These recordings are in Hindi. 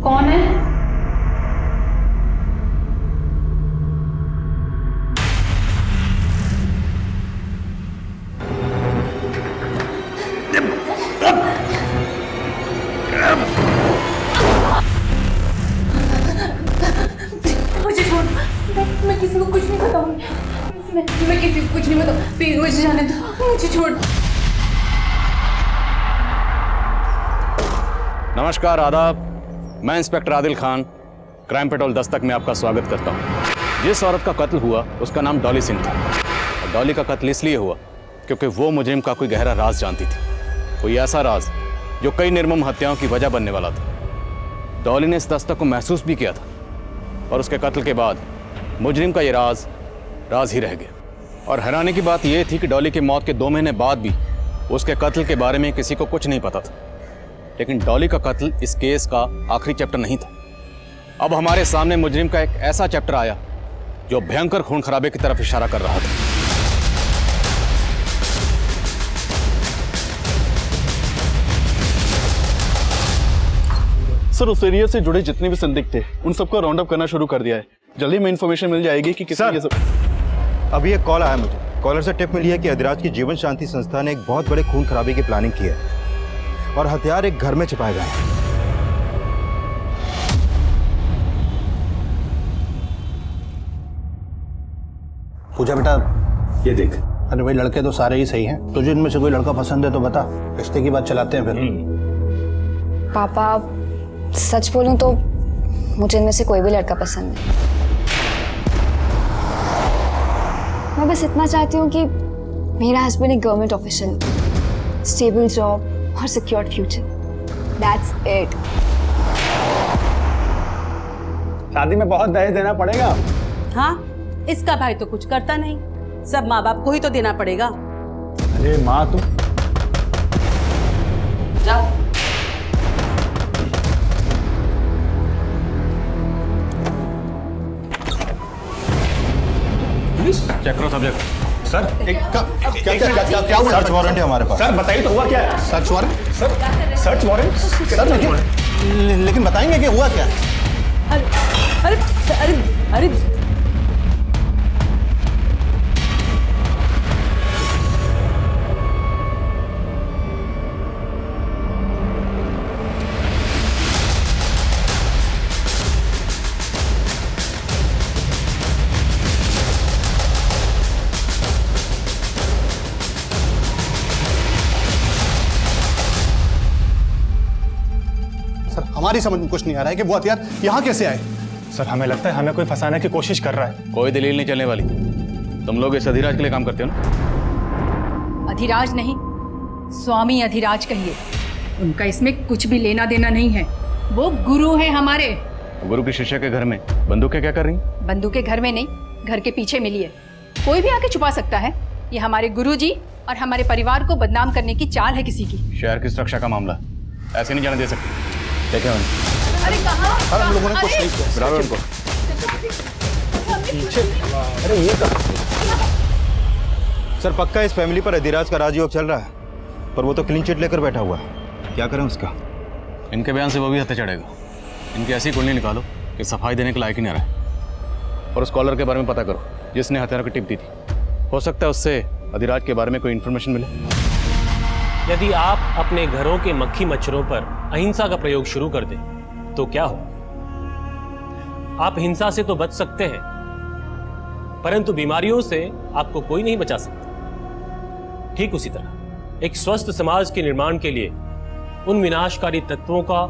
कौन है? मुझे छोड़, मैं किसी को कुछ नहीं बताऊंगी। मैं किसी को कुछ नहीं बताऊँ। प्लीज मुझे जाने दो, मुझे छोड़। नमस्कार, आदाब। मैं inspector Adil Khan, crime petrol Dastak में आपका स्वागत करता हूँ। जिस औरत का कत्ल हुआ उसका नाम डॉली सिंह था। और डॉली का कत्ल इसलिए हुआ क्योंकि वो मुजरिम का कोई गहरा राज जानती थी, कोई ऐसा राज जो कई निर्मम हत्याओं की वजह बनने वाला था। डॉली ने इस दस्तक को महसूस भी किया था और उसके कत्ल के बाद मुजरिम का ये राज ही रह गया। और हैरानी की बात यह थी कि डॉली की मौत के 2 महीने बाद भी उसके कत्ल के बारे में किसी को कुछ नहीं पता था। लेकिन डॉली का कत्ल इस केस का आखिरी चैप्टर नहीं था। अब हमारे सामने मुजरिम का एक ऐसा चैप्टर आया जो भयंकर खून खराबे की तरफ इशारा कर रहा था। सर, उस एरिया से जुड़े जितने भी संदिग्ध थे उन सबको राउंड अप करना शुरू कर दिया है। जल्दी में इन्फॉर्मेशन मिल जाएगी कि किसी ये सब। अभी एक कॉल आया मुझे। कॉलर से टिप मिली है कि अधिराज की जीवन शांति संस्था ने एक बहुत बड़े खून खराबे की प्लानिंग की है और हथियार एक घर में छिपाए गए हैं। पूजा बेटा, ये देख। अरे भाई, लड़के तो सारे ही सही हैं। तुझे इनमें से कोई लड़का पसंद है तो बता, रिश्ते की बात चलाते हैं फिर। पापा, सच बोलूं तो मुझे इनमें से कोई भी लड़का पसंद नहीं। मैं बस इतना चाहती हूँ कि मेरा हस्बैंड एक गवर्नमेंट ऑफिशियल, स्टेबल जॉब और सिक्योर्ड फ्यूचर। That's it. शादी में बहुत दहेज देना पड़ेगा। हाँ, इसका भाई तो कुछ करता नहीं, सब माँ बाप को ही तो देना पड़ेगा। अरे माँ, तू जाओ। चेक करो सब्जेक्ट। सर, क्या हुआ? सर्च वारंट है हमारे पास। सर बताइए तो हुआ क्या है? Search warrant? Sir, search warrant? Sir लेकिन बताएंगे कि हुआ क्या? अरे अरे अरे अरे हमारी समझ में कुछ नहीं आ रहा है कि वो हथियार यहाँ कैसे आए। सर, हमें लगता है हमें कोई फंसाने की कोशिश कर रहा है। कोई दलील नहीं चलने वाली। तुम लोग इस अधिराज के लिए काम करते हो ना? अधिराज नहीं, स्वामी अधिराज कहिए। उनका इसमें कुछ भी लेना देना नहीं है। वो गुरु है हमारे। गुरु की शिष्य के घर में बंदूकें क्या कर रही हैं? बंदूकें घर में नहीं, घर के पीछे मिली है। कोई भी आके छुपा सकता है। ये हमारे गुरुजी और हमारे परिवार को बदनाम करने की चाल है किसी की। शहर की सुरक्षा का मामला, ऐसे नहीं जाने दे सकते। देखें अरे कहाँ? सर, हम लोगों ने कुछ नहीं किया। बराबर उनको। अरे ये कहाँ? सर, पक्का इस फैमिली पर अधिराज का राजयोग चल रहा है, पर वो तो क्लीन चिट लेकर बैठा हुआ है। क्या करें उसका? इनके बयान से वो भी हत्या चढ़ेगा। इनकी ऐसी कुंडली निकालो कि सफाई देने के लायक ही नहीं रहा। और उस कॉलर के बारे में पता करो जिसने हथियार की टिप दी थी। हो सकता है उससे अधिराज के बारे में कोई इन्फॉर्मेशन मिले। यदि आप अपने घरों के मक्खी मच्छरों पर अहिंसा का प्रयोग शुरू कर दें तो क्या हो? आप हिंसा से तो बच सकते हैं, परंतु बीमारियों से आपको कोई नहीं बचा सकता। ठीक उसी तरह एक स्वस्थ समाज के निर्माण के लिए उन विनाशकारी तत्वों का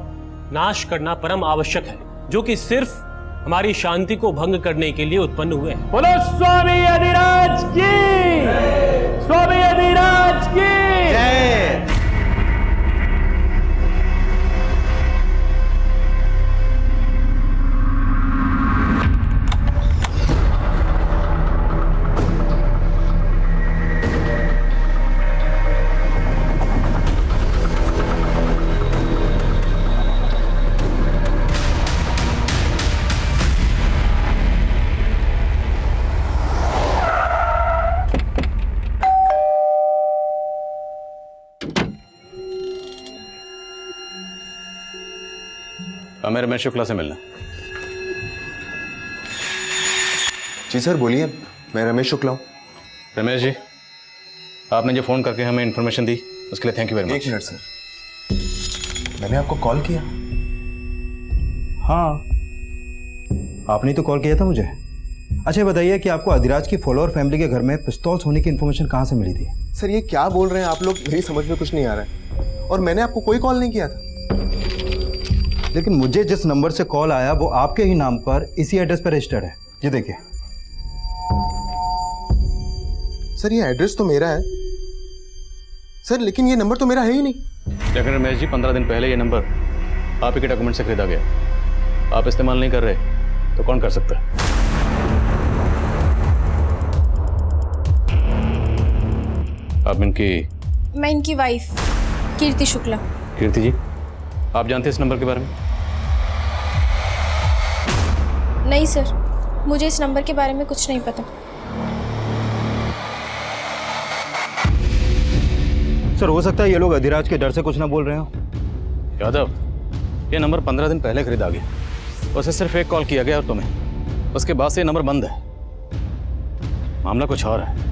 नाश करना परम आवश्यक है जो कि सिर्फ हमारी शांति को भंग करने के लिए उत्पन्न हुए हैं। बोलो स्वामी अधिराज की, स्वामी अधिराज की जय। हमें रमेश शुक्ला से मिलना। जी सर बोलिए, मैं रमेश शुक्ला हूँ। रमेश जी, आपने जो फ़ोन करके हमें इन्फॉर्मेशन दी उसके लिए thank you very much. 1 minute sir, मैंने आपको कॉल किया? हाँ, आपने तो कॉल किया था मुझे। अच्छा बताइए कि आपको अधिराज की फॉलोअर फैमिली के घर में पिस्तौल्स होने की इन्फॉर्मेशन कहाँ से मिली थी? सर ये क्या बोल रहे हैं आप लोग, मेरी समझ में कुछ नहीं आ रहा है, और मैंने आपको कोई कॉल नहीं किया था। लेकिन मुझे जिस नंबर से कॉल आया वो आपके ही नाम पर इसी एड्रेस पर रजिस्टर्ड है। ये देखिए। सर ये एड्रेस तो मेरा है सर, लेकिन ये नंबर तो मेरा है ही नहीं। लेकिन रमेश जी, 15 दिन पहले ये नंबर आप ही के डॉक्यूमेंट से खरीदा गया। आप इस्तेमाल नहीं कर रहे तो कौन कर सकता है? आप मैं इनकी वाइफ कीर्ति शुक्ला। कीर्ति जी, आप जानते हैं इस नंबर के बारे में? नहीं सर, मुझे इस नंबर के बारे में कुछ नहीं पता। सर हो सकता है ये लोग अधिराज के डर से कुछ ना बोल रहे हो। यादव, ये नंबर 15 दिन पहले खरीदा गया। उसे सिर्फ एक कॉल किया गया और तुम्हें, उसके बाद से ये नंबर बंद है। मामला कुछ और है।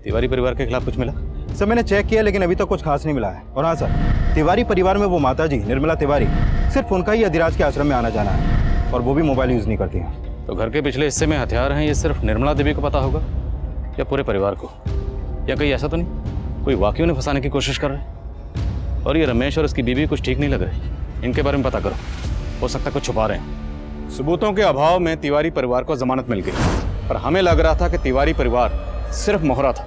तिवारी परिवार के खिलाफ कुछ मिला? सर मैंने चेक किया लेकिन अभी तक कुछ खास नहीं मिला है। और हाँ सर, तिवारी परिवार में वो माता जी निर्मला तिवारी, सिर्फ उनका ही अधिराज के आश्रम में आना जाना है, और वो भी मोबाइल यूज़ नहीं करती हैं। तो घर के पिछले हिस्से में हथियार हैं, ये सिर्फ निर्मला देवी को पता होगा या पूरे परिवार को? या कहीं ऐसा तो नहीं कोई वाकई उन्हें फंसाने की कोशिश कर रहे हैं? और ये रमेश और उसकी बीवी कुछ ठीक नहीं लग रही, इनके बारे में पता करो। हो सकता है कुछ छुपा रहे हैं। सबूतों के अभाव में तिवारी परिवार को जमानत मिल गई, पर हमें लग रहा था कि तिवारी परिवार सिर्फ मोहरा था।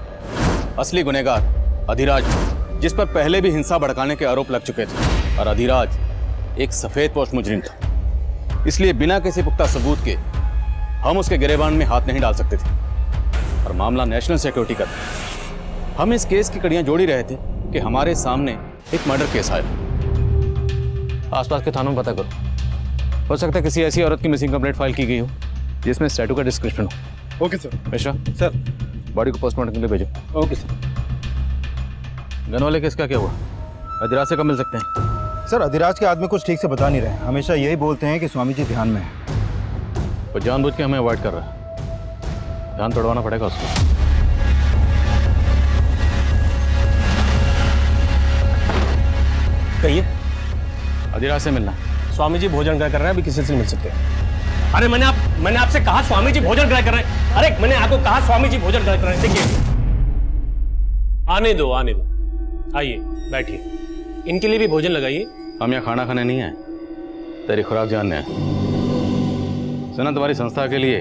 असली गुनहगार अधिराज, जिस पर पहले भी हिंसा भड़काने के आरोप लग चुके थे, और अधिराज एक सफेद पोश मुजरिम था। इसलिए बिना किसी पुख्ता सबूत के हम उसके गिरेबान में हाथ नहीं डाल सकते थे। और मामला नेशनल सिक्योरिटी का था। हम इस केस की कड़ियां जोड़ ही रहे थे कि हमारे सामने एक मर्डर केस आया। आसपास के थानों में पता करो, हो सकता है किसी ऐसी औरत की मिसिंग कंप्लेंट फाइल की गई हो जिसमें स्टैटू का डिस्क्रिप्शन हो। Okay sir. Mishra sir. Body को पोस्टमार्टम के लिए भेजो। Okay sir. गन वाले केस का क्या हुआ? अधिराज से कब मिल सकते हैं? सर अधिराज के आदमी कुछ ठीक से बता नहीं रहे, हमेशा यही बोलते हैं कि स्वामी जी ध्यान में है। वो जानबूझ के हमें अवॉइड कर रहा है। ध्यान तोड़वाना पड़ेगा उसको। कहिए। अधिराज से मिलना। स्वामी जी भोजन ग्रह कर रहे हैं, अभी किसी से मिल सकते हैं? अरे मैंने आपसे कहा स्वामी जी भोजन ग्रह कर रहे हैं। अरे मैंने आपको कहा स्वामी जी भोजन ग्रह कर रहे हैं। देखिए, आने दो। आइए बैठिए, इनके लिए भी भोजन लगाइए। हम यहाँ खाना खाने नहीं आए, तेरी खुराक जानने आए। सुना तुम्हारी संस्था के लिए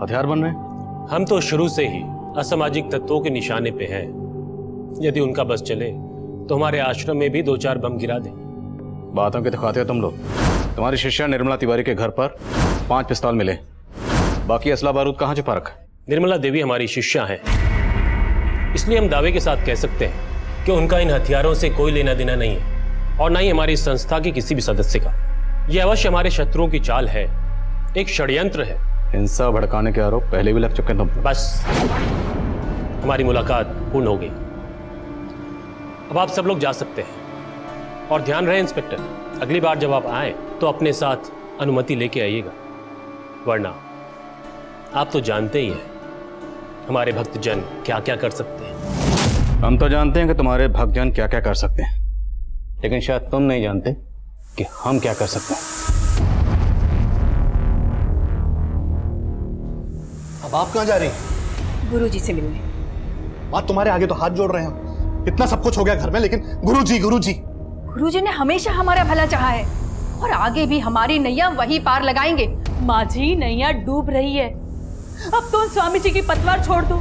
हथियार बन रहे हैं? हम तो शुरू से ही असामाजिक तत्वों के निशाने पे हैं। यदि उनका बस चले तो हमारे आश्रम में भी 2-4 बम गिरा दें। बातों के दिखाते हो तुम लोग। तुम्हारी शिष्या निर्मला तिवारी के घर पर 5 पिस्तौल मिले, बाकी असला बारूद कहाँ छुपा रखा? निर्मला देवी हमारी शिष्या है, इसलिए हम दावे के साथ कह सकते हैं कि उनका इन हथियारों से कोई लेना देना नहीं है, और ना ही हमारी संस्था की किसी भी सदस्य का। यह अवश्य हमारे शत्रुओं की चाल है, एक षड्यंत्र है। हिंसा भड़काने के आरोप पहले भी लग चुके हैं तुम। बस, हमारी मुलाकात पूर्ण हो गई। अब आप सब लोग जा सकते हैं। और ध्यान रहे इंस्पेक्टर, अगली बार जब आप आए तो अपने साथ अनुमति लेके आइएगा, वरना आप तो जानते ही हैं हमारे भक्तजन क्या क्या कर सकते हैं। हम तो जानते हैं कि तुम्हारे भक्तजन क्या क्या कर सकते हैं, लेकिन शायद तुम नहीं जानते कि हम क्या कर सकते हैं। अब आप कहाँ जा रही हैं? गुरुजी से मिलने। बात तुम्हारे आगे तो हाथ जोड़ रहे हैं हम। इतना सब कुछ हो गया घर में, लेकिन गुरुजी गुरुजी ने हमेशा हमारा भला चाहा है, और आगे भी हमारी नैया वही पार लगाएंगे। माँ जी, नैया डूब रही है, अब तो उन स्वामी जी की पतवार छोड़ दो।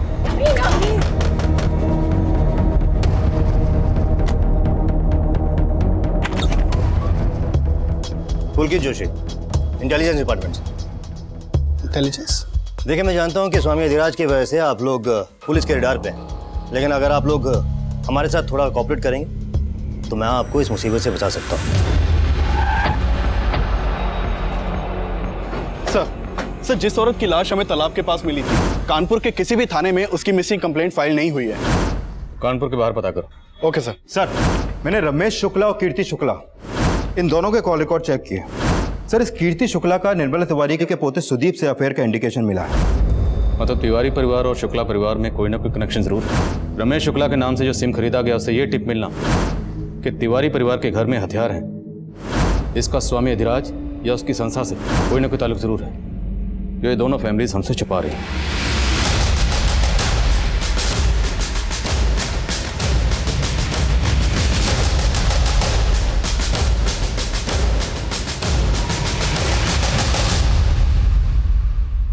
पुलकित जोशी, इंटेलिजेंस डिपार्टमेंट से। इंटेलिजेंस? देखिए, मैं जानता हूं कि स्वामी अधिराज की वजह से आप लोग पुलिस के रडार पे हैं, लेकिन अगर आप लोग हमारे साथ थोड़ा कोऑपरेट करेंगे तो मैं आपको इस मुसीबत से बचा सकता हूं। सर, जिस औरत की लाश हमें तालाब के पास मिली थी, कानपुर के किसी भी थाने में उसकी मिसिंग कंप्लेंट फाइल नहीं हुई है। कानपुर के बाहर पता करो। Okay sir. सर, मैंने रमेश शुक्ला और कीर्ति शुक्ला इन दोनों के कॉल रिकॉर्ड चेक किए। सर, इस कीर्ति शुक्ला का निर्मला तिवारी के पोते सुदीप से अफेयर का इंडिकेशन मिला है। मतलब तिवारी परिवार और शुक्ला परिवार में कोई ना कोई कनेक्शन जरूर है। रमेश शुक्ला के नाम से जो सिम खरीदा गया उससे ये टिप मिलना कि तिवारी परिवार के घर में हथियार हैं। इसका स्वामी अधिराज या उसकी संस्था से कोई ना कोई ताल्लुक जरूर है, जो ये दोनों फैमिलीज हमसे छुपा रही हैं।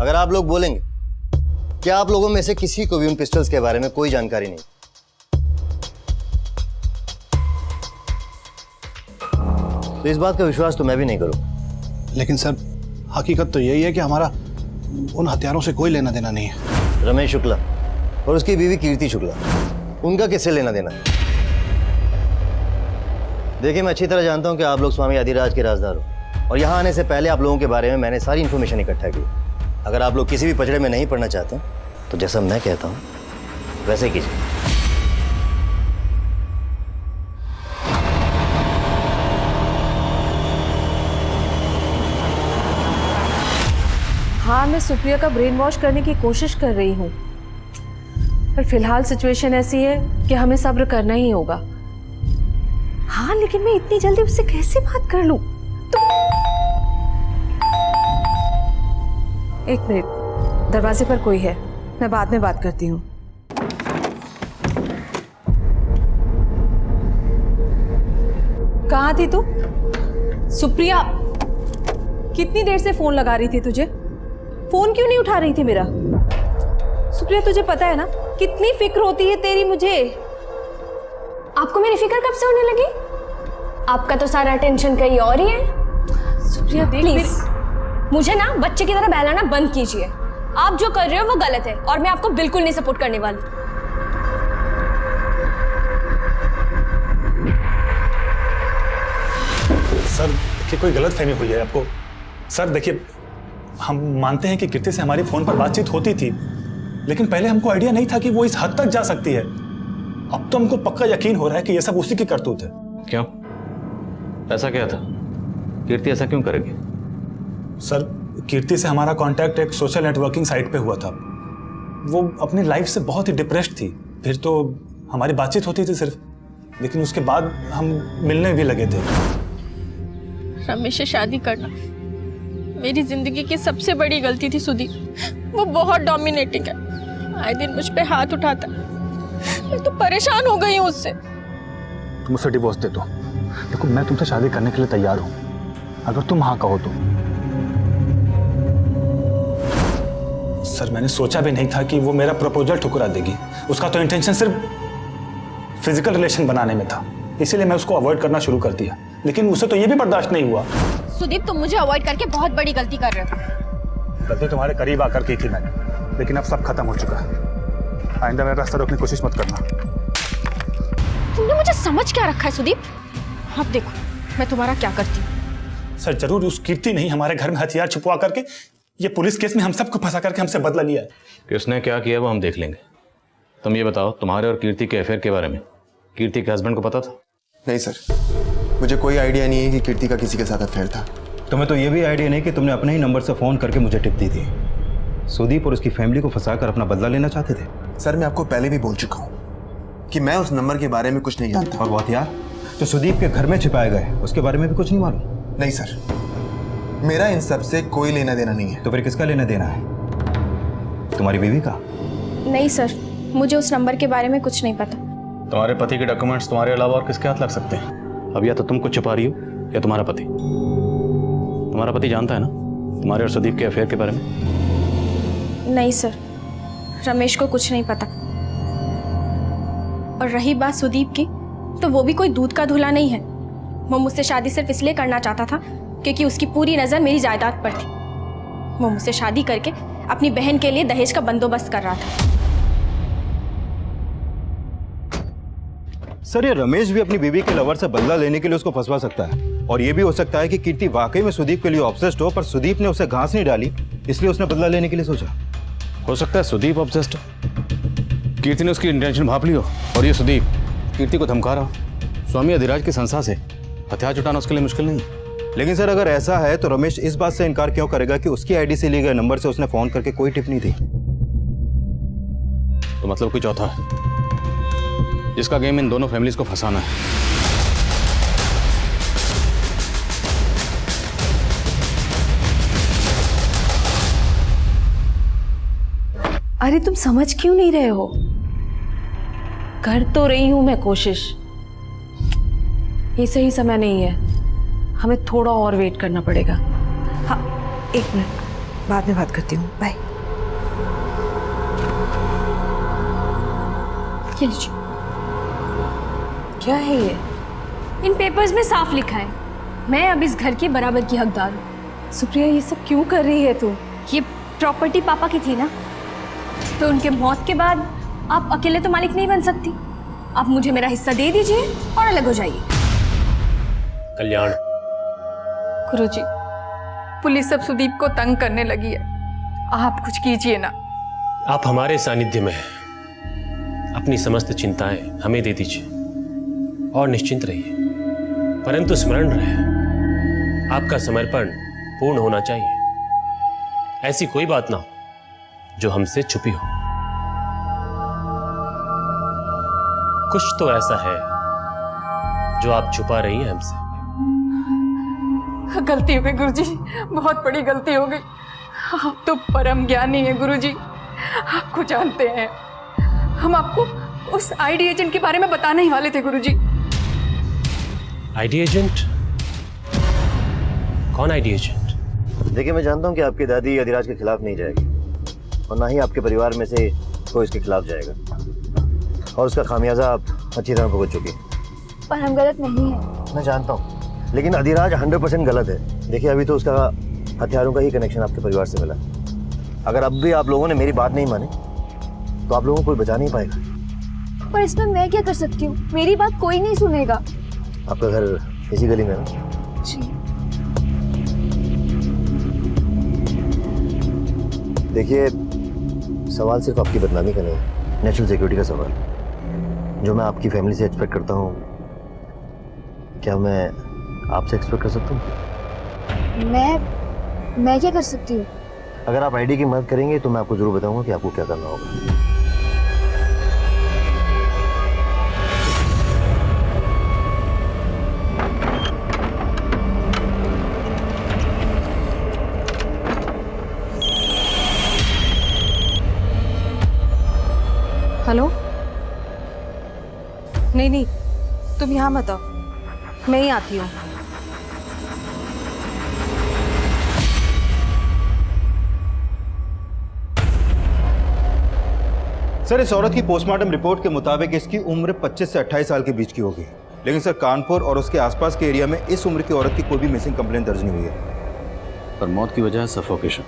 अगर आप लोग बोलेंगे कि आप लोगों में से किसी को भी उन पिस्टल्स के बारे में कोई जानकारी नहीं, तो इस बात का विश्वास तो मैं भी नहीं करूं। लेकिन सर, हकीकत तो यही है कि हमारा उन हथियारों से कोई लेना देना नहीं है। रमेश शुक्ला और उसकी बीवी कीर्ति शुक्ला, उनका किससे लेना देना? देखिए, मैं अच्छी तरह जानता हूं कि आप लोग स्वामी अधिराज के राजदार हो, और यहां आने से पहले आप लोगों के बारे में मैंने सारी इंफॉर्मेशन इकट्ठा की। अगर आप लोग किसी भी पचड़े में नहीं पड़ना चाहते तो जैसा मैं कहता हूं वैसे कीजिए। हाँ, मैं सुप्रिया का ब्रेन वॉश करने की कोशिश कर रही हूँ, पर फिलहाल सिचुएशन ऐसी है कि हमें सब्र करना ही होगा। हाँ, लेकिन मैं इतनी जल्दी उससे कैसे बात कर लूं? एक मिनट, दरवाजे पर कोई है, मैं बाद में बात करती हूँ। कहाँ थी तू? सुप्रिया, कितनी देर से फोन लगा रही थी तुझे? फोन क्यों नहीं उठा रही थी मेरा? सुप्रिया, तुझे पता है ना कितनी फिक्र होती है तेरी मुझे। आपको मेरी फिक्र कब से होने लगी? आपका तो सारा टेंशन कहीं और ही है। सुप्रिया, देख प्लीज मुझे ना बच्चे की तरह बहलाना बंद कीजिए। आप जो कर रहे हो वो गलत है और मैं आपको बिल्कुल नहीं सपोर्ट करने वाली। सर देखिए, कोई गलतफहमी हुई है आपको। सर देखिए, हम मानते हैं कि कीर्ति से हमारी फोन पर बातचीत होती थी, लेकिन पहले हमको आइडिया नहीं था कि वो इस हद तक जा सकती है। अब तो हमको पक्का यकीन हो रहा है कि ये सब उसी की करतूत है। क्यों? ऐसा क्या था? कीर्ति ऐसा क्यों करेगी? सर, कीर्ति से हमारा कांटेक्ट एक सोशल नेटवर्किंग साइट पे हुआ था। वो अपनी लाइफ से बहुत ही डिप्रेस्ड थी। फिर तो हमारी बातचीत होती थी सिर्फ, लेकिन उसके बाद हम मिलने भी लगे थे। रमेश से शादी करना मेरी जिंदगी की सबसे बड़ी गलती थी सुदीप। वो बहुत डोमिनेटिंग है, आए दिन मुझ पे हाथ उठाता। मैं तो परेशान हो गई हूँ उससे। तुम उसे डिवोर्स दे दो। देखो, मैं तुमसे शादी करने के लिए तैयार हूँ, अगर तुम हाँ कहो तो। सर, मैंने सोचा भी नहीं था कि वो मेरा प्रपोजल ठुकरा देगी। उसका तो इंटेंशन सिर्फ फिजिकल रिलेशन बनाने में था, इसीलिए मैं उसको अवॉइड करना शुरू कर दिया। लेकिन उसे तो ये भी बर्दाश्त नहीं हुआ। सुदीप, तुम मुझे अवॉइड करके बहुत बड़ी गलती कर रहे हो। गलती तुम्हारे करीब आकर की थी मैंने, लेकिन अब सब खत्म हो चुका है। आइंदा मेरा रास्ता रोकने की कोशिश मत करना। तुमने मुझे समझ क्या रखा है सुदीप? अब देखो मैं तुम्हारा क्या करती हूँ। सर, जरूर उस कीर्ति नहीं हमारे घर में हथियार छुपवा करके ये पुलिस केस में हम सबको फंसा करके हमसे बदला लिया है। किसने क्या किया वो हम देख लेंगे। तुम ये बताओ, तुम्हारे और कीर्ति के अफेयर के बारे में कीर्ति के हस्बैंड को पता था? नहीं सर, मुझे कोई आइडिया नहीं है कि कीर्ति का किसी के साथ अफेयर था। तुम्हें तो ये भी आइडिया नहीं कि तुमने अपने ही नंबर से फ़ोन करके मुझे टिप दी थी। सुदीप और उसकी फैमिली को फंसाकर अपना बदला लेना चाहते थे। सर, मैं आपको पहले भी बोल चुका हूँ कि मैं उस नंबर के बारे में कुछ नहीं जानता। और वो हथियार जो सुदीप के घर में छिपाए गए, उसके बारे में भी कुछ नहीं मालूम? नहीं सर, मेरा इन सब से कोई लेना देना नहीं है। तो फिर किसका लेना देना है? तुम्हारी बीवी का? नहीं सर, मुझे उस नंबर के बारे में कुछ नहीं पता। तुम्हारे पति के डॉक्यूमेंट्स तुम्हारे अलावा और किसके हाथ लग सकते हैं? अब या तो तुम कुछ छुपा रही हो या तुम्हारा पति। तुम्हारा पति जानता है ना तुम्हारे और सुदीप के अफेयर के बारे में? नहीं सर, रमेश को कुछ नहीं पता। और रही बात सुदीप की, तो वो भी कोई दूध का धुला नहीं है। वो मुझसे शादी सिर्फ इसलिए करना चाहता था क्योंकि उसकी पूरी नज़र मेरी जायदाद पर थी। वो मुझसे शादी करके अपनी बहन के लिए दहेज का बंदोबस्त कर रहा था। सर, ये रमेश भी अपनी बीवी के लवर से बदला लेने के लिए उसको फंसवा सकता है। और ये भी हो सकता है कि कीर्ति वाकई में सुदीप के लिए ऑब्सेस्ड हो, पर सुदीप ने उसे घास नहीं डाली, इसलिए उसने बदला लेने के लिए सोचा। हो सकता है सुदीप ऑब्सेस्ड हो, कीर्ति ने उसकी इंटेंशन भाप ली हो, और ये सुदीप कीर्ति को धमका रहा हो। स्वामी अधिराज की संस्था से हथियार जुटाना उसके लिए मुश्किल नहीं है। लेकिन सर अगर ऐसा है तो रमेश इस बात से इनकार क्यों करेगा कि उसकी आईडी से लिए गए नंबर से उसने फोन करके कोई टिप्पणी दी? तो मतलब कोई चौथा है जिसका गेम इन दोनों फैमिलीज को फंसाना है। अरे तुम समझ क्यों नहीं रहे हो? कर तो रही हूं मैं कोशिश। ये सही समय नहीं है, हमें थोड़ा और वेट करना पड़ेगा। हाँ 1 मिनट, बाद में बात करती हूँ, बाय। ये लीजिए। क्या है ये? इन पेपर्स में साफ लिखा है मैं अब इस घर की बराबर की हकदार हूँ। सुप्रिया ये सब क्यों कर रही है तू? ये प्रॉपर्टी पापा की थी ना, तो उनके मौत के बाद आप अकेले तो मालिक नहीं बन सकती। आप मुझे मेरा हिस्सा दे दीजिए और अलग हो जाइए। कल्याण, गुरुजी, पुलिस अब सुदीप को तंग करने लगी है, आप कुछ कीजिए ना। आप हमारे सानिध्य में हैं। अपनी समस्त चिंताएं हमें दे दीजिए और निश्चिंत रहिए, परंतु स्मरण रहे आपका समर्पण पूर्ण होना चाहिए। ऐसी कोई बात ना हो जो हमसे छुपी हो। कुछ तो ऐसा है जो आप छुपा रही हैं हमसे। गलती हो गई गुरुजी, बहुत बड़ी गलती हो गई। आप तो परम ज्ञानी हैं गुरुजी, आपको जानते हैं। हम आपको उस आईडी एजेंट के बारे में बताने ही वाले थे गुरुजी। ID agent? कौन आईडी एजेंट? देखिए, मैं जानता हूं कि आपकी दादी अधिराज के खिलाफ नहीं जाएगी और ना ही आपके परिवार में से कोई इसके खिलाफ जाएगा, और उसका खामियाजा आप अच्छी तरह भुगत चुकी हैं। पर हम गलत नहीं हैं। मैं जानता हूँ, लेकिन अधिराज 100% गलत है। देखिए, अभी तो उसका हथियारों का ही कनेक्शन आपके परिवार से मिला। अगर अब भी आप लोगों ने मेरी बात नहीं मानी तो आप लोगों को कोई बचा नहीं पाएगा। पर इसमें मैं क्या कर सकती हूँ? मेरी बात कोई नहीं सुनेगा। आपका घर इसी गली में है ना? जी। देखिए, सवाल सिर्फ आपकी बदनामी का नहीं है, नेशनल सिक्योरिटी का सवाल, जो मैं आपकी फैमिली से एक्सपेक्ट करता हूँ। क्या मैं आपसे एक्सपेक्ट कर सकता हूँ? मैं क्या कर सकती हूँ? अगर आप आईडी की मदद करेंगे तो मैं आपको जरूर बताऊंगा कि आपको क्या करना होगा। हेलो? नहीं, तुम यहाँ मत आओ, मैं ही आती हूँ। सर, इस औरत की पोस्टमार्टम रिपोर्ट के मुताबिक इसकी उम्र 25 से 28 साल के बीच की होगी। लेकिन सर, कानपुर और उसके आसपास के एरिया में इस उम्र की औरत की कोई भी मिसिंग कंप्लेंट दर्ज नहीं हुई है। पर मौत की वजह है सफोकेशन।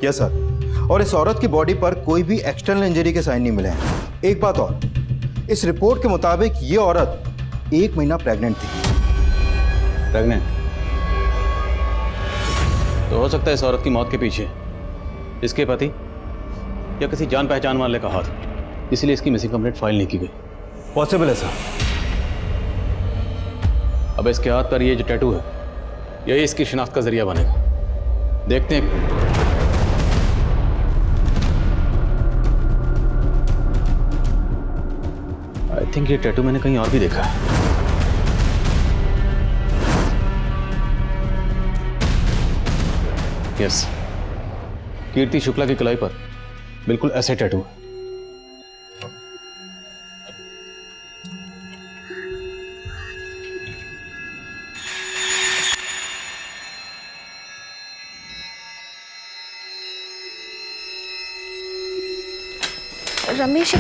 यस सर, और इस औरत की बॉडी पर कोई भी एक्सटर्नल इंजरी के साइन नहीं मिले हैं। एक बात और, इस रिपोर्ट के मुताबिक ये औरत 1 महीना प्रेग्नेंट थी। प्रेग्नेंट? तो हो सकता है इस औरत की मौत के पीछे इसके पति या किसी जान पहचान वाले का हाथ, इसलिए इसकी मिसिंग कंप्लेंट फाइल नहीं की गई। पॉसिबल है सर। अब इसके हाथ पर ये जो टैटू है, यही इसकी शिनाख्त का जरिया बनेगा। देखते हैं। आई थिंक ये टैटू मैंने कहीं और भी देखा है। यस, कीर्ति शुक्ला की कलाई पर बिल्कुल ऐसे टैटू है। रमेश,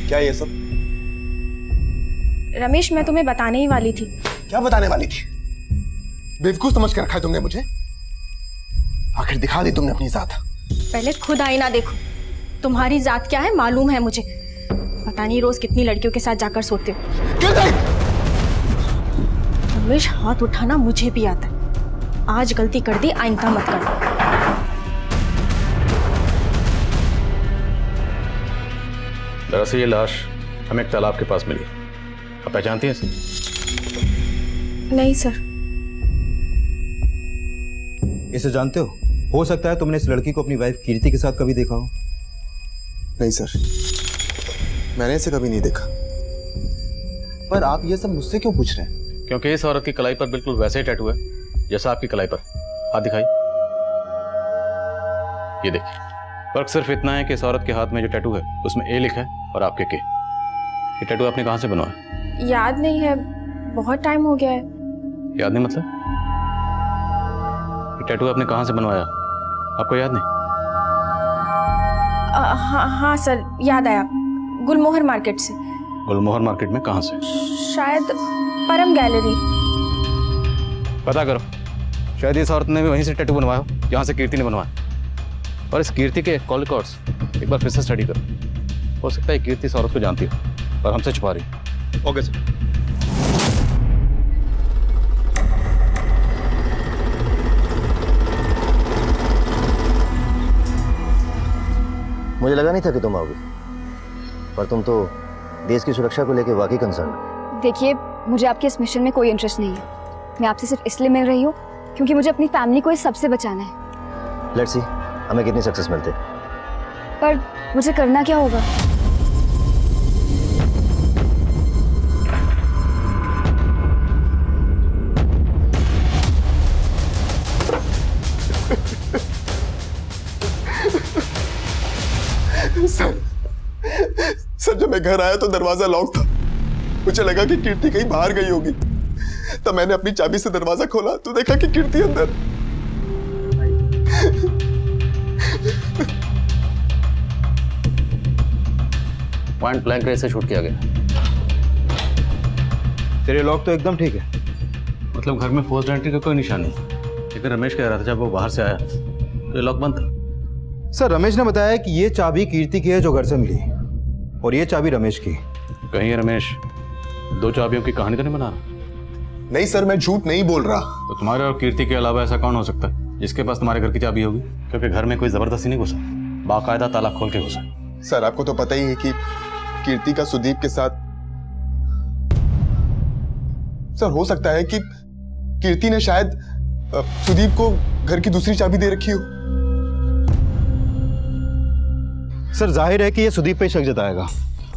क्या ये सब? रमेश, मैं तुम्हें बताने ही वाली थी। क्या बताने वाली थी? बेवकूफ समझ कर रखा है तुमने मुझे? आखिर दिखा दी तुमने अपनी जात। पहले खुद आईना देखो, तुम्हारी जात क्या है मालूम है मुझे। पता नहीं रोज कितनी लड़कियों के साथ जाकर सोते हो। रमेश, हाथ उठाना मुझे भी आता है। आज गलती कर दी, आइंदा मत करना। दरअसल ये लाश हमें एक तालाब के पास मिली। आप पहचानती हैं इसे? नहीं सर। इसे जानते हो सकता है तुमने इस लड़की को अपनी वाइफ कीर्ति के साथ कभी देखा हो। नहीं सर, मैंने इसे कभी नहीं देखा। पर आप ये सब मुझसे क्यों पूछ रहे हैं? क्योंकि इस औरत की कलाई पर बिल्कुल वैसे ही टैटू है जैसा आपकी कलाई पर। हाथ दिखाई। ये देखिए, फर्क सिर्फ इतना है कि इस औरत के हाथ में जो टैटू है उसमें ए लिखा है और आपके के। ये टैटू आपने कहाँ से बनवाया? याद नहीं है, बहुत टाइम हो गया है। याद नहीं मतलब? ये टैटू आपने कहाँ से बनवाया, आपको याद नहीं? हाँ सर, याद आया, गुलमोहर मार्केट से। गुलमोहर मार्केट में कहाँ से? शायद परम गैलरी। पता करो, शायद इस औरत ने भी वहीं से टैटू बनवाया हो जहाँ से कीर्ति ने बनवाया। और इस कीर्ति के कॉल रिकॉर्ड्स एक बार फिर से स्टडी करो। हो सकता है कीर्ति इस औरत को जानती हो और हमसे छुपा रही। Okay sir. मुझे लगा नहीं था कि तुम आओगे, पर तुम तो देश की सुरक्षा को लेकर वाकई कंसर्न हो। देखिए, मुझे आपके इस मिशन में कोई इंटरेस्ट नहीं है। मैं आपसे सिर्फ इसलिए मिल रही हूँ क्योंकि मुझे अपनी फैमिली को इस सबसे बचाना है। लेट्स सी हमें कितनी सक्सेस मिलते। पर मुझे करना क्या होगा? सर, जब मैं घर आया तो दरवाजा लॉक था। मुझे लगा कि कीर्ति कहीं बाहर गई होगी। तब मैंने अपनी चाबी से दरवाजा खोला तो देखा कि कीर्ति अंदर। पॉइंट ब्लैंक रेंज से शूट किया गया। तेरे लॉक तो एकदम ठीक है। मतलब घर में फोर्स्ड एंट्री का कोई निशान नहीं, लेकिन रमेश कह रहा था जब वो बाहर से आया तो ये लॉक बंद था। सर, रमेश ने बताया कि ये चाबी कीर्ति की है जो घर से मिली, और ये चाबी रमेश की। कहीं रमेश दो चाबियों की कहानी तो नहीं बना रहा? नहीं सर, मैं झूठ नहीं बोल रहा। तो तुम्हारे और कीर्ति के अलावा ऐसा कौन हो सकता है जिसके पास तुम्हारे घर की चाबी होगी? क्योंकि घर में कोई जबरदस्ती नहीं घुसा, बाकायदा ताला खोल के घुसा। सर, आपको तो पता ही है कि कीर्ति का सुदीप के साथ। सर, हो सकता है कि कीर्ति ने शायद सुदीप को घर की दूसरी चाबी दे रखी हो। सर, जाहिर है कि ये सुदीप पे शक जताएगा,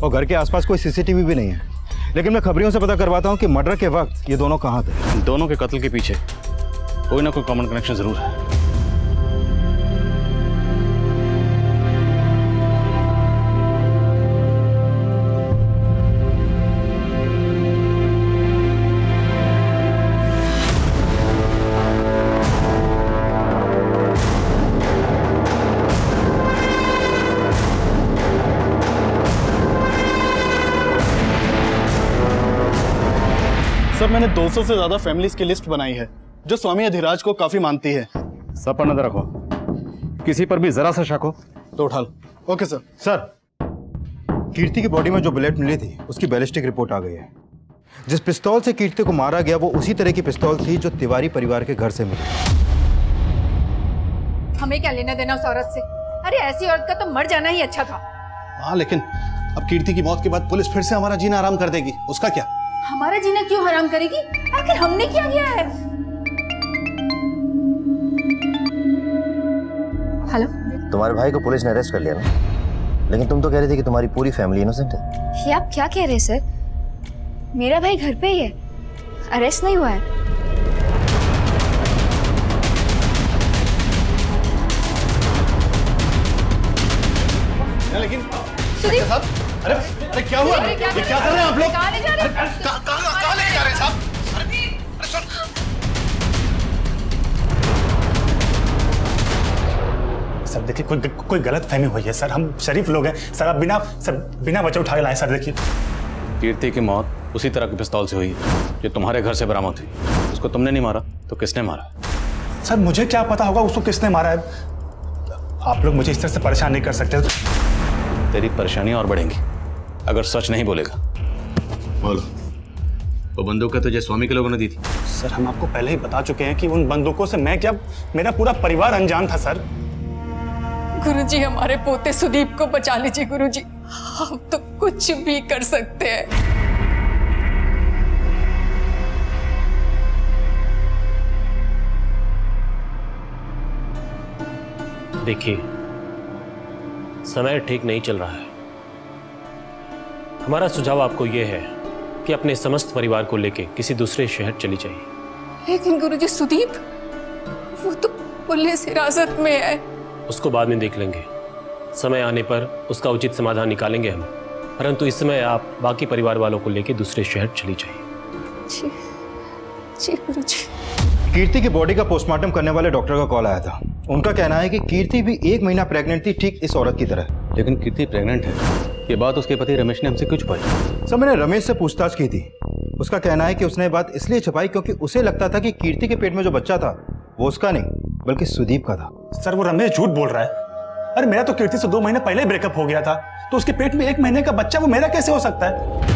और घर के आसपास कोई सीसीटीवी भी नहीं है। लेकिन मैं खबरियों से पता करवाता हूँ कि मर्डर के वक्त ये दोनों कहाँ थे। दोनों के कत्ल के पीछे कोई ना कोई कॉमन कनेक्शन जरूर है। सर, मैंने 200 से ज्यादा फैमिलीज की लिस्ट बनाई है जो स्वामी अधिराज को काफी मानती है। सब पर नजर रखो, किसी पर भी जरा सा शक हो तो उठा लो। Okay sir. सर, कीर्ति की बॉडी में जो बुलेट मिली थी उसकी बैलिस्टिक रिपोर्ट आ गई है। जिस पिस्तौल से कीर्ति को मारा गया वो उसी तरह की पिस्तौल थी जो तिवारी परिवार के घर से मिली। हमें क्या लेना देना उस औरत से? अरे ऐसी औरत का तो मर जाना ही अच्छा था। हाँ, लेकिन अब कीर्ति की मौत के बाद पुलिस फिर से हमारा जीना आराम कर देगी, उसका क्या? हमारा जीना क्यों हराम करेगी? आखिर हमने क्या किया है? हेलो, तुम्हारे भाई को पुलिस ने अरेस्ट कर लिया ना, लेकिन तुम तो कह रही थी कि तुम्हारी पूरी फैमिली इनोसेंट है। ये आप क्या कह रहे हैं सर? मेरा भाई घर पे ही है, अरेस्ट नहीं हुआ है। लेकिन साहब, अरे क्या हुआ? ये क्या कर रहे हैं आप लोग? कहाँ ले जा रहे हैं साहब? सर देखिए, कोई गलत फहमी हुई है सर। हम शरीफ लोग हैं सर। आप बिना वजह उठा के लाए सर। देखिए, कीर्ति की मौत उसी तरह की पिस्तौल से हुई जो तुम्हारे घर से बरामद हुई। उसको तुमने नहीं मारा तो किसने मारा? सर मुझे क्या पता होगा उसको किसने मारा है। आप लोग मुझे इस तरह से परेशान नहीं कर सकते। तेरी परेशानियां और बढ़ेंगी अगर सच नहीं बोलेगा। बोलो, वो बंदूकें तुझे स्वामी के लोगों ने दी थी? सर, हम आपको पहले ही बता चुके हैं कि उन बंदूकों से मैं क्या, मेरा पूरा परिवार अनजान था सर। गुरुजी, हमारे पोते सुदीप को बचा लीजिए गुरुजी। हम तो कुछ भी कर सकते हैं। देखिए, समय ठीक नहीं चल रहा है। हमारा सुझाव आपको यह है कि अपने समस्त परिवार को लेकर किसी दूसरे शहर चली जाइए। लेकिन गुरुजी, सुदीप वो तो पुलिस हिरासत में है। उसको बाद में देख लेंगे, समय आने पर उसका उचित समाधान निकालेंगे हम। परंतु इस समय आप बाकी परिवार वालों को लेकर दूसरे शहर चली जाइए। जी जी गुरुजी। कीर्ति की बॉडी का पोस्टमार्टम करने वाले डॉक्टर का कॉल आया था। उनका कहना है कि कीर्ति भी 1 महीना प्रेग्नेंट थी, ठीक इस औरत की तरह। लेकिन कीर्ति प्रेग्नेंट है, ये बात उसके पति रमेश ने हमसे क्यों छुपाई? सर, मैंने रमेश से पूछताछ की थी। उसका कहना है कि उसने बात इसलिए छुपाई क्योंकि उसे लगता था कि कीर्ति के पेट में जो बच्चा था वो उसका नहीं बल्कि सुदीप का था। सर, वो रमेश झूठ बोल रहा है। अरे मेरा तो कीर्ति से 2 महीने पहले ही ब्रेकअप हो गया था, तो उसके पेट में 1 महीने का बच्चा वो मेरा कैसे हो सकता है?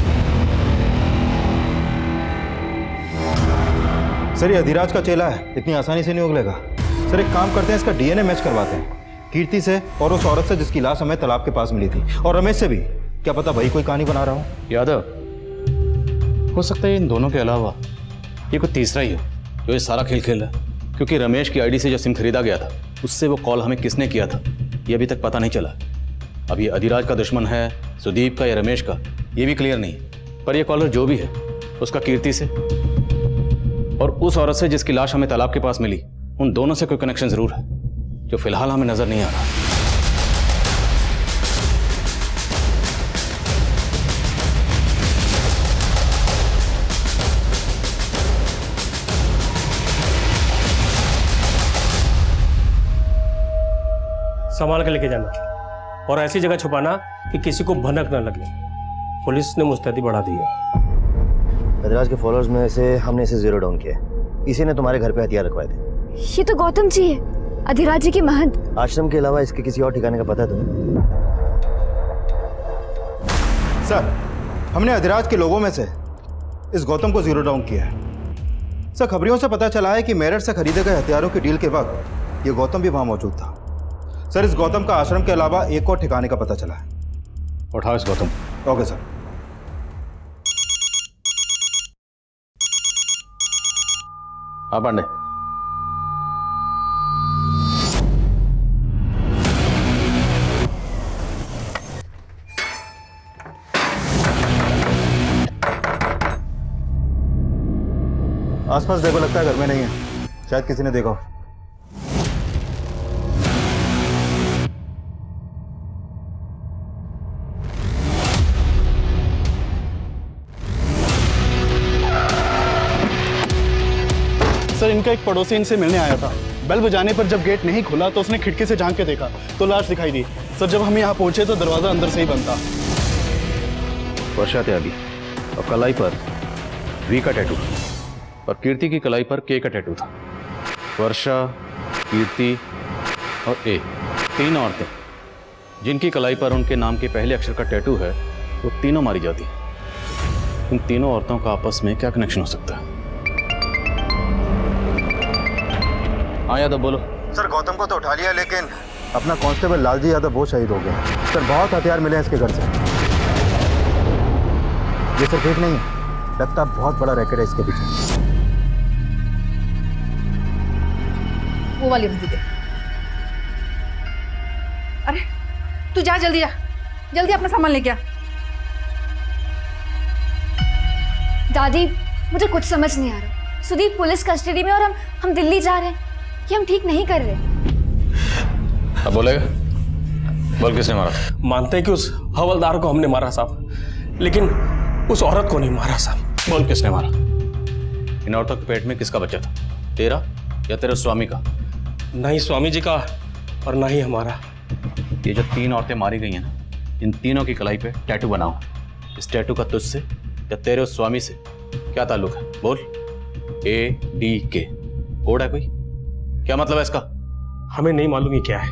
सर, ये अधिराज का चेला है, इतनी आसानी से नहीं उगलेगा। सर, एक काम करते हैं, इसका डीएनए मैच करवाते हैं कीर्ति से और उस औरत से जिसकी लाश हमें तालाब के पास मिली थी, और रमेश से भी। क्या पता वही कोई कहानी बना रहा हूँ। यादव, हो सकता है इन दोनों के अलावा ये कोई तीसरा ही हो जो ये सारा खेल खेल रहा है। क्योंकि रमेश की आईडी से जो सिम खरीदा गया था, उससे वो कॉल हमें किसने किया था ये अभी तक पता नहीं चला। अब ये अधिराज का दुश्मन है, सुदीप का या रमेश का, ये भी क्लियर नहीं है। पर ये कॉलर जो भी है उसका कीर्ति से और उस औरत से जिसकी लाश हमें तालाब के पास मिली, उन दोनों से कोई कनेक्शन जरूर है जो फिलहाल हमें नजर नहीं आ रहा। संभाल के लेके जाना और ऐसी जगह छुपाना कि किसी को भनक न लगे। पुलिस ने मुस्तैदी बढ़ा दी है। अधिराज के फॉलोअर्स में से हमने इसे 0 डाउन किया है। इसी ने तुम्हारे घर पे हथियार रखवाए थे। ये तो गौतम जी है, अधिराज जी के महंत। आश्रम के अलावा इसके किसी और ठिकाने का पता है तुम्हें? सर, हमने अधिराज के लोगों में से इस गौतम को 0 डाउन किया है। सर, खबरियों से पता चला है कि मेरठ से खरीदे गए हथियारों की डील के वक्त ये गौतम भी वहां मौजूद था। सर, इस गौतम का आश्रम के अलावा एक और ठिकाने का पता चला है। उठाओ इस गौतम। Okay sir. हाँ पांडे। आसपास देखो, लगता है घर में नहीं है, शायद किसी ने देखा हो। सर, इनका एक पड़ोसी इनसे मिलने आया था। बेल बजाने पर जब गेट नहीं खुला तो उसने खिड़की से झांक के देखा तो लाश दिखाई दी। सर, जब हम यहाँ पहुंचे तो दरवाजा अंदर से ही बंद था। वर्षा त्यागी और कलाई पर वी का टैटू और कीर्ति की कलाई पर के का टैटू था। वर्षा, कीर्ति और ए, 3 औरतें जिनकी कलाई पर उनके नाम के पहले अक्षर का टैटू है, वो तीनों मारी जाती है। इन तीनों औरतों का आपस में क्या कनेक्शन हो सकता है? हाँ यादव, बोलो। सर, गौतम को तो उठा लिया, लेकिन अपना कांस्टेबल लालजी यादव वो शहीद हो गया। सर, बहुत हथियार मिले हैं इसके घर से। ये सर ठीक नहीं है, लगता बहुत बड़ा रैकेट है इसके पीछे। वो वाली बंदी दे। अरे तू जा, जल्दी जा, जल्दी अपना सामान लेके आ। दादी, मुझे कुछ समझ नहीं आ रहा। सुदीप पुलिस कस्टडी में और हम दिल्ली जा रहे हैं। ये हम ठीक नहीं कर रहे। अब बोलेगा? बोल, किसने मारा? मानते हैं कि उस हवलदार को हमने मारा साहब, लेकिन उस औरत को नहीं मारा साहब। बोल, किसने मारा? इन औरतों के पेट में किसका बच्चा था? तेरा या तेरे स्वामी का? ना ही स्वामी जी का और ना ही हमारा। ये जो 3 औरतें मारी गई हैं ना, इन तीनों की कलाई पे टैटू बनाओ। इस टैटू का तुझसे या तेरे उस स्वामी से क्या ताल्लुक है? बोल। ADK कोड है कोई? क्या मतलब है इसका? हमें नहीं मालूम ये क्या है,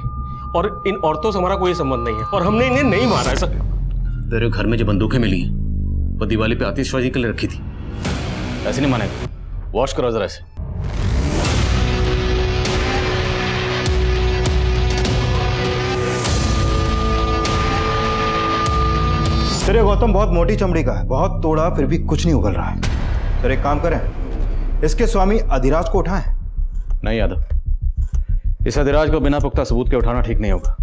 और इन औरतों से हमारा कोई संबंध नहीं है, और हमने इन्हें नहीं मारा है सर। तेरे घर में जो बंदूकें मिली हैं वो दिवाली पे आतिशबाजी के लिए रखी थी। ऐसे नहीं मानेगा, वॉश करो जरा इसे। सर, गौतम बहुत मोटी चमड़ी का है, बहुत तोड़ा फिर भी कुछ नहीं उगल रहा है। सर, एक काम करें, इसके स्वामी अधिराज को उठाएं। नहीं यादव, इस अधिराज को बिना पुख्ता सबूत के उठाना ठीक नहीं होगा।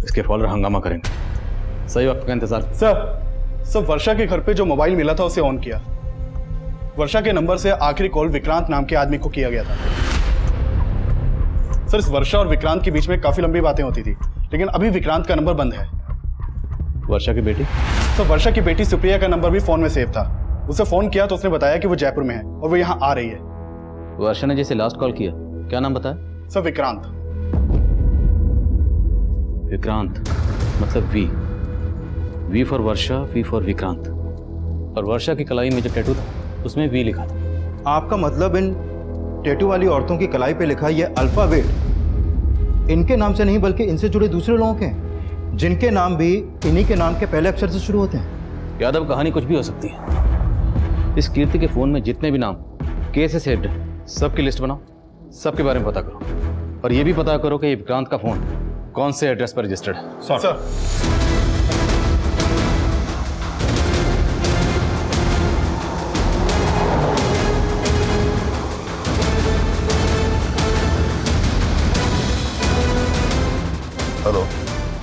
इसके फौरन हंगामा करेंगे। सही वक्त का इंतजार। सर वर्षा के घर पे जो मोबाइल मिला था उसे ऑन किया। वर्षा के नंबर से आखिरी कॉल विक्रांत नाम के आदमी को किया गया था। सर इस वर्षा और विक्रांत के बीच में काफी लंबी बातें होती थी, लेकिन अभी विक्रांत का नंबर बंद है। वर्षा की बेटी? सर वर्षा की बेटी सुप्रिया का नंबर भी फोन में सेव था। उसे फोन किया तो उसने बताया कि वो जयपुर में है और वो यहाँ आ रही है। वर्षा ने जैसे लास्ट कॉल किया, क्या नाम बताया? सर विक्रांत। विक्रांत मतलब V for Varsha, V for Vikrant. और वर्षा की कलाई में जो टैटू था उसमें वी लिखा था। आपका मतलब इन टैटू वाली औरतों की कलाई पे लिखा ये अल्फाबेट इनके नाम से नहीं बल्कि इनसे जुड़े दूसरे लोगों के हैं, जिनके नाम भी इन्हीं के नाम के पहले अक्षर से शुरू होते हैं। यादव, कहानी कुछ भी हो सकती है। इस कीर्ति के फोन में जितने भी नाम के से सेव्ड है, सबकी लिस्ट बनाओ, सबके बारे में पता करो और ये भी पता करो कि ये विक्रांत का फोन कौन से एड्रेस पर रजिस्टर्ड है। Sir hello,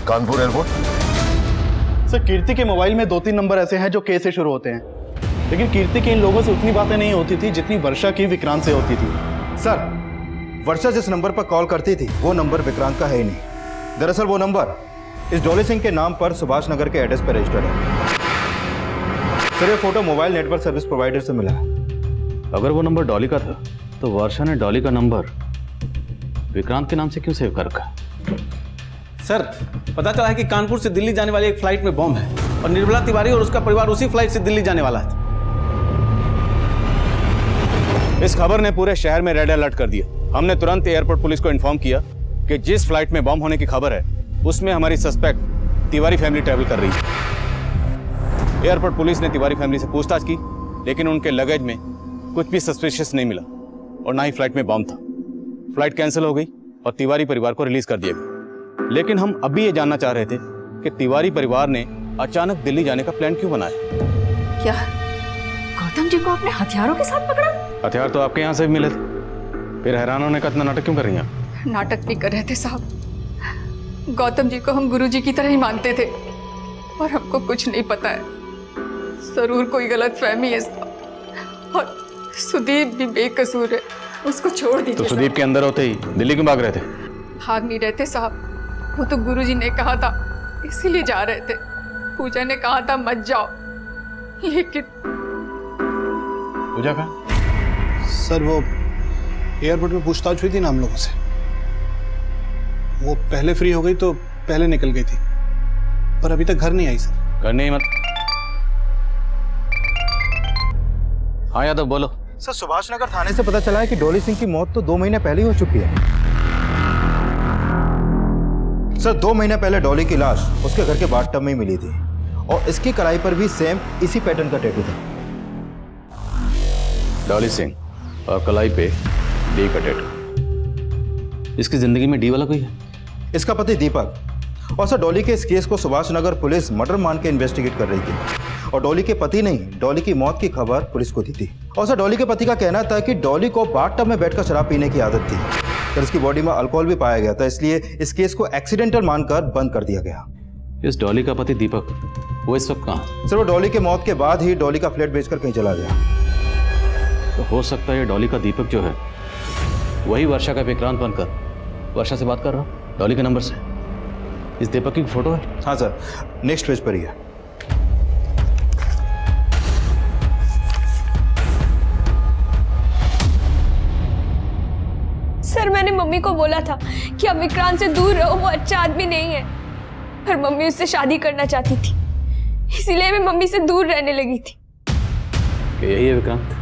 Kanpur airport. Sir Kirti के मोबाइल में 2-3 नंबर ऐसे हैं जो के से शुरू होते हैं, लेकिन कीर्ति की इन लोगों से उतनी बातें नहीं होती थी जितनी वर्षा की विक्रांत से होती थी। सर वर्षा जिस नंबर पर कॉल करती थी वो नंबर विक्रांत का है ही नहीं। दरअसल वो नंबर इस डॉली सिंह के नाम पर सुभाष नगर के एड्रेस पर रजिस्टर्ड है। सर ये photo mobile network service provider से मिला है। अगर वो नंबर डॉली का था तो वर्षा ने डॉली का नंबर विक्रांत के नाम से क्यों सेव कर रखा? सर पता चला है कि कानपुर से दिल्ली जाने वाली एक फ्लाइट में बॉम्ब है और निर्मला तिवारी और उसका परिवार उसी फ्लाइट से दिल्ली जाने वाला है। इस खबर ने पूरे शहर में रेड अलर्ट कर दिया। हमने तुरंत एयरपोर्ट पुलिस को इन्फॉर्म किया कि जिस फ्लाइट में बॉम्ब होने की खबर है उसमें हमारी सस्पेक्ट तिवारी फैमिली ट्रैवल कर रही है। एयरपोर्ट पुलिस ने तिवारी फैमिली से पूछताछ की, लेकिन उनके लगेज में कुछ भी सस्पिशियस नहीं मिला और ना ही फ्लाइट में बॉम्ब था। फ्लाइट कैंसिल हो गई और तिवारी परिवार को रिलीज कर दिया गया। लेकिन हम अभी ये जानना चाह रहे थे कि तिवारी परिवार ने अचानक दिल्ली जाने का प्लान क्यों बनाया? क्या गौतम जी को आपने हथियारों के साथ पकड़ा? हथियार तो आपके यहाँ से भी मिले थे, फिर हैरान होने का इतना नाटक क्यों कर रही हैं? नाटक नहीं कर रहे थे साहब। गौतम जी को हम गुरुजी की तरह ही मानते थे और हमको कुछ नहीं पता है। जरूर कोई गलतफहमी है साहब। और सुदीप भी बेकसूर है, उसको छोड़ दीजिए। तो सुदीप के अंदर होते ही दिल्ली क्यों भाग रहे थे? भाग नहीं रहे थे साहब, वो तो गुरुजी ने कहा था इसीलिए जा रहे थे। पूजा ने कहा था मत जाओ, लेकिन पूजा का सर वो एयरपोर्ट में पूछताछ हुई थी ना हम लोगों से, वो पहले फ्री हो गई तो पहले निकल गई थी, पर अभी तक घर नहीं आई सर। घर नहीं? मत। हाँ यादव बोलो। सर सुभाष नगर थाने से पता चला है कि डॉली सिंह की मौत तो 2 महीने पहले ही हो चुकी है। सर 2 महीने पहले डॉली की लाश उसके घर के बाथटब में ही मिली थी और इसकी कलाई पर भी सेम इसी पैटर्न का टैटू था। डॉली सिंह और कलाई पे डी का टैटू। इसकी जिंदगी में डी वाला कोई है? इसका पति दीपक। और सर डॉली के इस केस को सुभाष नगर पुलिस मर्डर मान के इन्वेस्टिगेट कर रही थी और डॉली के पति ने ही डॉली की मौत की खबर पुलिस को दी थी। और सर डॉली के पति का कहना था कि डॉली को बाथटब में बैठकर शराब पीने की आदत थी, फिर इसकी बॉडी में अल्कोहल भी पाया गया था, इसलिए इस केस को एक्सीडेंटल मानकर बंद कर दिया गया। इस डॉली का पति दीपक वो इस वक्त कहाँ? सर वो डॉली के मौत के बाद ही डॉली का फ्लैट बेचकर कहीं चला गया। तो हो सकता है ये डॉली का दीपक जो है वही वर्षा का विक्रांत बनकर वर्षा से बात कर रहा हूँ डॉली के नंबर से। इस दीपक की फोटो है? हाँ सर, नेक्स्ट पेज पर ही है। सर मैंने मम्मी को बोला था कि आप विक्रांत से दूर रहो, वो अच्छा आदमी नहीं है, पर मम्मी उससे शादी करना चाहती थी, इसीलिए मैं मम्मी से दूर रहने लगी थी। कि यही है विक्रांत?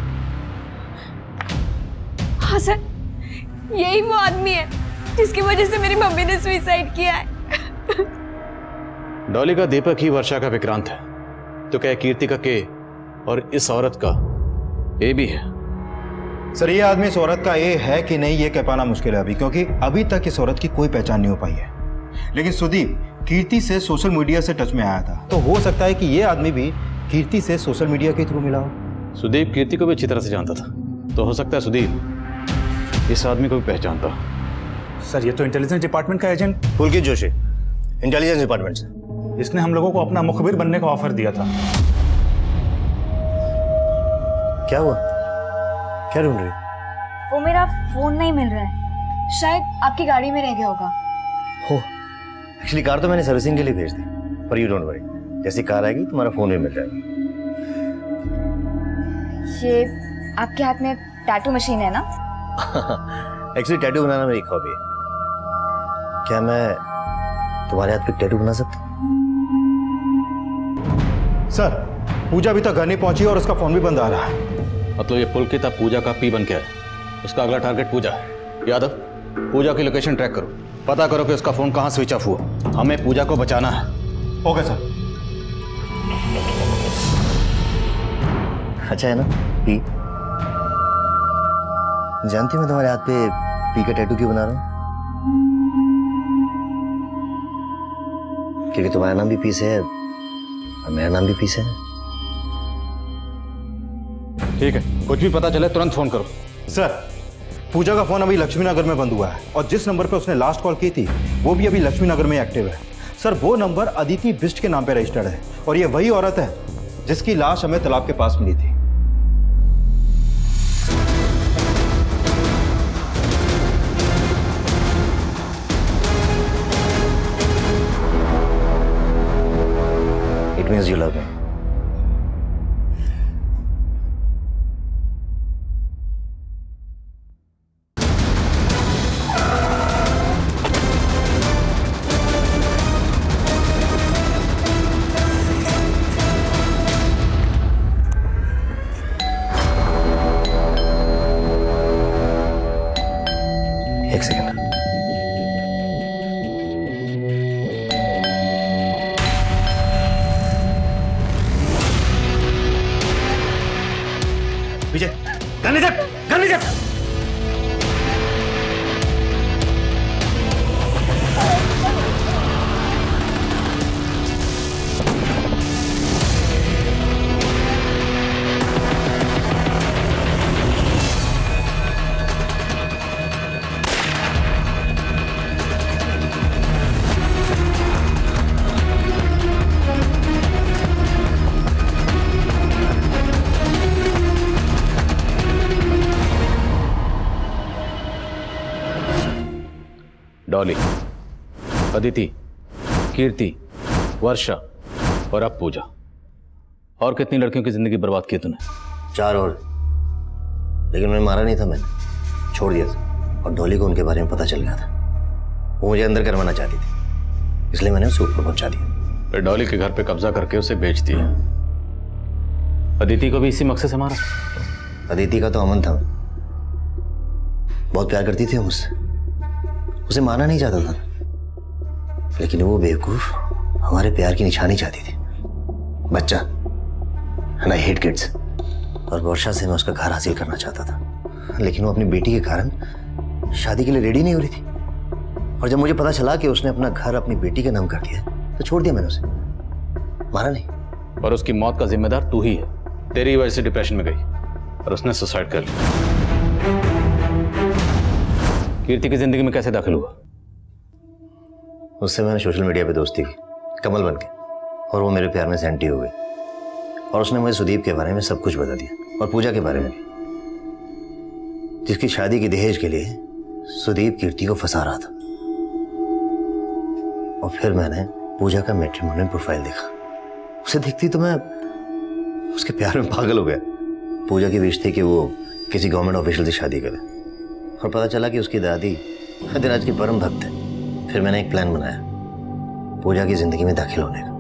हाँ सर, यही वो आदमी है जिसकी वजह से मेरी मम्मी ने सुसाइड किया है। डॉली का दीपक ही वर्षा का विक्रांत है, तो क्या कीर्ति का के और इस औरत का ए भी है? सर ये आदमी इस औरत का ए है कि नहीं ये कह पाना मुश्किल है अभी, क्योंकि अभी तक इस औरत की कोई पहचान नहीं हो पाई है। लेकिन सुदीप कीर्ति से सोशल मीडिया से टच में आया था, तो हो सकता है कि ये आदमी भी कीर्ति से सोशल मीडिया के थ्रू मिला हो। सुदीप कीर्ति को भी अच्छी तरह से जानता था, तो हो सकता है सुदीप इस आदमी को भी पहचानता। सर ये तो इंटेलिजेंस डिपार्टमेंट का एजेंट पुलकित जोशी, इंटेलिजेंस डिपार्टमेंट से। इसने हम लोगों को अपना मुखबिर बनने का ऑफर दिया था। क्या हुआ? क्या ढूंढ रही? वो मेरा फोन नहीं मिल रहा है, शायद आपकी गाड़ी में रह गया होगा। हो, एक्चुअली कार तो मैंने सर्विसिंग के लिए भेज दी, पर यू डोंट वरी, जैसी कार आएगी तुम्हारा फोन भी मिल जाएगा। ये आपके हाथ में टैटू मशीन है ना? एक्चुअली टैटू बनाना मेरी हॉबी है। क्या मैं तुम्हारे हाथ पे टैटू बना सकता हूँ? सर, पूजा अभी तक घर नहीं पहुंची और उसका फोन भी बंद आ रहा है। मतलब ये पुलकित अब पूजा का पी बन के है। उसका अगला टारगेट पूजा है। यादव, पूजा की लोकेशन ट्रैक करो, पता करो कि उसका फोन कहाँ स्विच ऑफ हुआ। हमें पूजा को बचाना है। Okay sir. अच्छा है ना पी? जानती मैं तुम्हारे हाथ पे पी का टैटू क्यों बना रहा हूँ? क्योंकि तुम्हारा नाम भी पी से है और मेरा नाम भी पी से है। ठीक है, कुछ भी पता चले तुरंत फोन करो। सर, पूजा का फोन अभी लक्ष्मी नगर में बंद हुआ है और जिस नंबर पे उसने लास्ट कॉल की थी वो भी अभी लक्ष्मी नगर में एक्टिव है। सर, वो नंबर अदिति बिष्ट के नाम पे रजिस्टर्ड है और ये वही औरत है जिसकी लाश हमें तालाब के पास मिली थी। It means you love me. एक सेकंड। विजय, गन इधर, गन इधर। डॉली, अदिति, कीर्ति, वर्षा और अब पूजा। और कितनी लड़कियों की जिंदगी बर्बाद की तूने? 4 और, लेकिन मैं मारा नहीं था, मैंने छोड़ दिया था। और डॉली को उनके बारे में पता चल गया था। वो मुझे अंदर करवाना चाहती थी, इसलिए मैंने उसे ऊपर पहुंचा दिया। फिर डॉली के घर पे कब्जा करके उसे बेच दिया। अदिति को भी इसी मकसद से मारा? अदिति का तो अमन था, बहुत प्यार करती थी मुझसे, उसे मारना नहीं चाहता था, लेकिन वो बेवकूफ हमारे प्यार की निशानी चाहती थी। बच्चा, एंड आई हेट किड्स। और वर्षा से मैं उसका घर हासिल करना चाहता था, लेकिन वो अपनी बेटी के कारण शादी के लिए रेडी नहीं हो रही थी। और जब मुझे पता चला कि उसने अपना घर अपनी बेटी के नाम कर दिया तो छोड़ दिया मैंने उसे, मारा नहीं। और उसकी मौत का जिम्मेदार तू ही है। तेरी वजह से डिप्रेशन में गई और उसने सुसाइड कर लिया। कीर्ति की जिंदगी में कैसे दाखिल हुआ? उससे मैंने सोशल मीडिया पे दोस्ती की, कमल बन के, और वो मेरे प्यार में से एंटी हो गई। और उसने मुझे सुदीप के बारे में सब कुछ बता दिया और पूजा के बारे में भी, जिसकी शादी की दहेज के लिए सुदीप कीर्ति को फंसा रहा था। और फिर मैंने पूजा का मैट्रिमोनियल प्रोफाइल देखा। उसे देखती तो मैं उसके प्यार में पागल हो गया। पूजा की विश थी कि वो किसी गवर्नमेंट ऑफिशियल से शादी करे, और पता चला कि उसकी दादी अधिराज की परम भक्त है। फिर मैंने एक प्लान बनाया पूजा की जिंदगी में दाखिल होने का।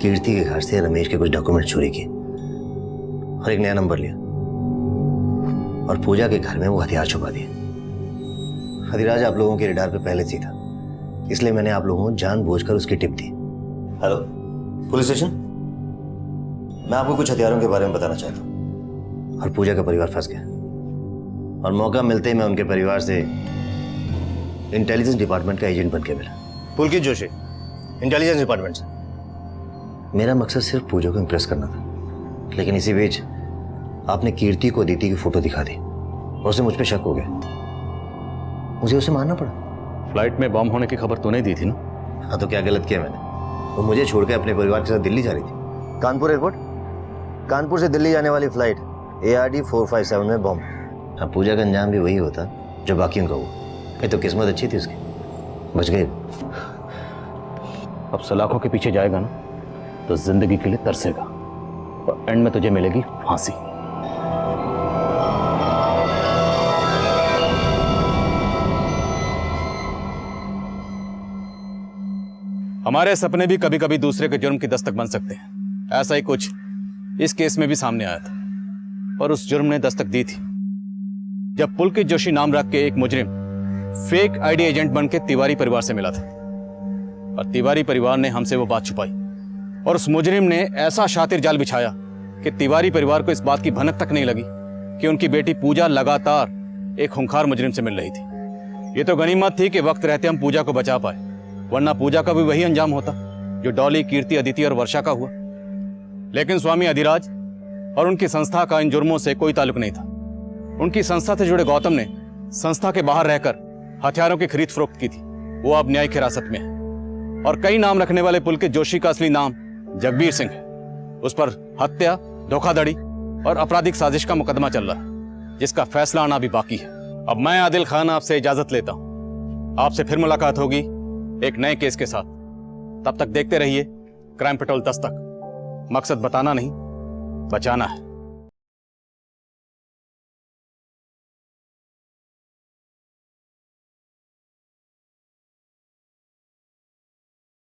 कीर्ति के घर से रमेश के कुछ डॉक्यूमेंट चोरी किए और एक नया नंबर लिया, और पूजा के घर में वो हथियार छुपा दिए। अधिराज आप लोगों के रडार पे पहले से ही था, इसलिए मैंने आप लोगों को जानबूझकर उसकी टिप दी। हेलो पुलिस स्टेशन, मैं आपको कुछ हथियारों के बारे में बताना चाहता हूँ। और पूजा का परिवार फंस गया, और मौका मिलते ही मैं उनके परिवार से इंटेलिजेंस डिपार्टमेंट का एजेंट बन के मिला। पुलकित जोशी, इंटेलिजेंस डिपार्टमेंट से। मेरा मकसद सिर्फ पूजा को इम्प्रेस करना था, लेकिन इसी बीच आपने कीर्ति को अदिति की फोटो दिखा दी और उसे मुझ पर शक हो गया। मुझे उसे मारना पड़ा। फ्लाइट में बम होने की खबर तूने दी थी ना? हाँ, तो क्या गलत किया मैंने? वो मुझे छोड़ के अपने परिवार के साथ दिल्ली जा रही थी। कानपुर एयरपोर्ट, कानपुर से दिल्ली जाने वाली फ्लाइट ARD 457 में बम। अब पूजा का अंजाम भी वही होता जो बाकियों का हुआ। ये तो किस्मत अच्छी थी उसकी, बच गई। अब सलाखों के पीछे जाएगा ना तो जिंदगी के लिए तरसेगा और एंड में तुझे मिलेगी फांसी। हमारे सपने भी कभी कभी दूसरे के जुर्म की दस्तक बन सकते हैं। ऐसा ही कुछ इस केस में भी सामने आया था और उस जुर्म ने दस्तक दी थी जब पुलकित जोशी नाम रख के एक मुजरिम फेक आईडी एजेंट बन के तिवारी परिवार से मिला था और तिवारी परिवार ने हमसे वो बात छुपाई और उस मुजरिम ने ऐसा शातिर जाल बिछाया कि तिवारी परिवार को इस बात की भनक तक नहीं लगी कि उनकी बेटी पूजा लगातार एक खूंखार मुजरिम से मिल रही थी। ये तो गनीमत थी कि वक्त रहते हम पूजा को बचा पाए, वरना पूजा का भी वही अंजाम होता जो डॉली, कीर्ति, अदिति और वर्षा का हुआ। लेकिन स्वामी अधिराज और उनकी संस्था का इन जुर्मों से कोई ताल्लुक नहीं था। उनकी संस्था से जुड़े गौतम ने संस्था के बाहर रहकर हथियारों की खरीद फरोख्त की थी। वो अब न्यायिक हिरासत में है और कई नाम रखने वाले पुलकित जोशी का असली नाम जगबीर सिंह है। उस पर हत्या, धोखाधड़ी और आपराधिक साजिश का मुकदमा चल रहा है जिसका फैसला आना भी बाकी है। अब मैं आदिल खान आपसे इजाजत लेता हूं। आपसे फिर मुलाकात होगी एक नए केस के साथ। तब तक देखते रहिए क्राइम पेट्रोल दस्तक। मकसद बताना नहीं, बचाना है।